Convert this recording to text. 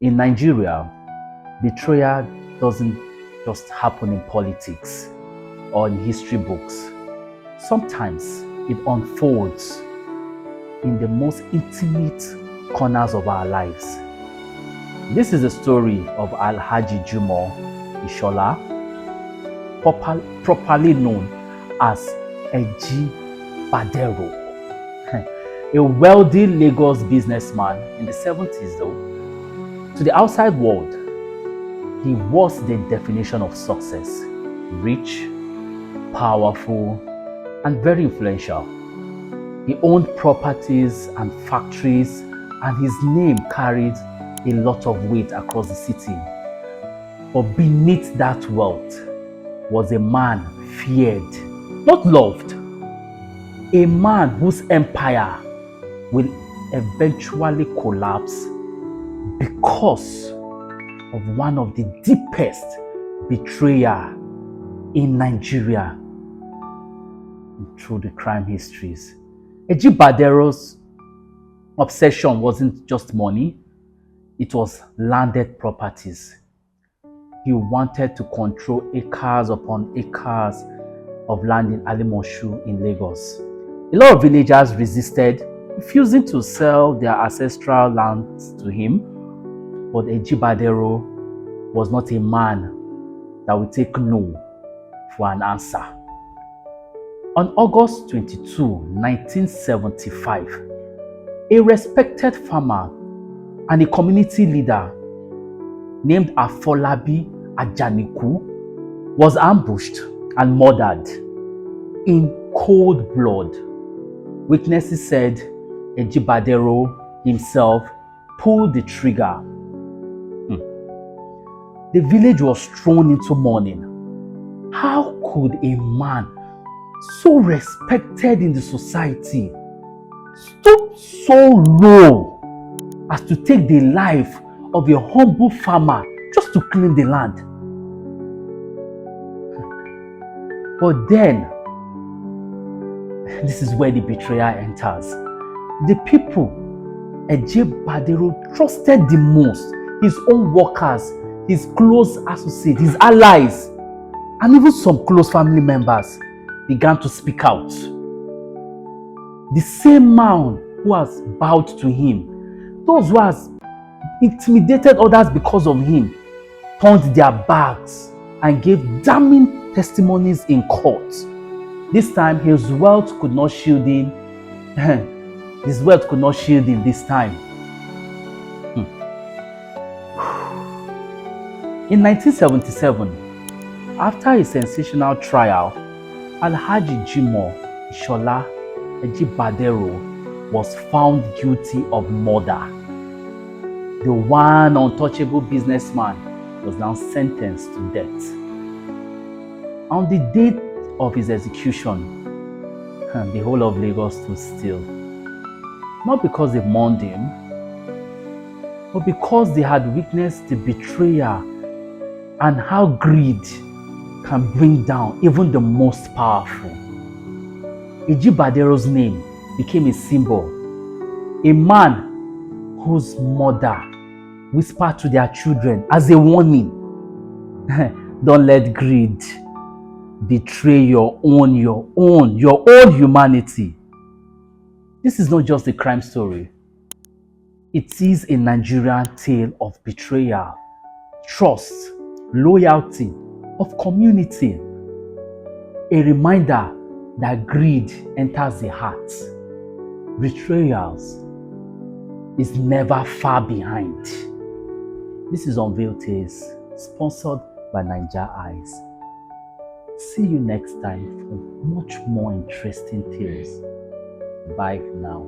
In Nigeria, betrayal doesn't just happen in politics or in history books. Sometimes it unfolds in the most intimate corners of our lives. This is the story of Alhaji Jumo Ishola, properly known as Ejigbadero'S, a wealthy Lagos businessman in the 70s though. To the outside world, he was the definition of success: rich, powerful, and very influential. He owned properties and factories, and his name carried a lot of weight across the city. But beneath that wealth was a man feared, not loved. A man whose empire will eventually collapse because of one of the deepest betrayal in Nigeria through the crime histories. Ejigbadero'S obsession wasn't just money, it was landed properties. He wanted to control acres upon acres of land in Alimoshu in Lagos. A lot of villagers resisted, refusing to sell their ancestral lands to him, but Ejigbadero was not a man that would take no for an answer. On August 22, 1975, a respected farmer and a community leader named Afolabi Ajaniku was ambushed and murdered in cold blood. Witnesses said Ejigbadero himself pulled the trigger. The village was thrown into mourning. How could a man so respected in the society stoop so low as to take the life of a humble farmer just to clean the land? But then, this is where the betrayal enters. The people Ejigbadero trusted the most, his own workers, his close associates, his allies, and even some close family members began to speak out. The same man who has bowed to him, those who has intimidated others because of him, turned their backs and gave damning testimonies in court. This time, his wealth could not shield him. His wealth could not shield him this time. In 1977, after a sensational trial, Alhaji Jumo Ishola Ejigbadero was found guilty of murder. The one untouchable businessman was now sentenced to death. On the date of his execution, the whole of Lagos stood still. Not because they mourned him, but because they had witnessed the betrayal and how greed can bring down even the most powerful. Ejigbadero's name became a symbol, a man whose mother whispered to their children as a warning, don't let greed betray your own humanity. This is not just a crime story. It is a Nigerian tale of betrayal, trust, loyalty, of community. A reminder that greed enters the heart. Betrayals is never far behind. This is Unveiled Tales, sponsored by Naija Eyes. See you next time for much more interesting tales. Bye now.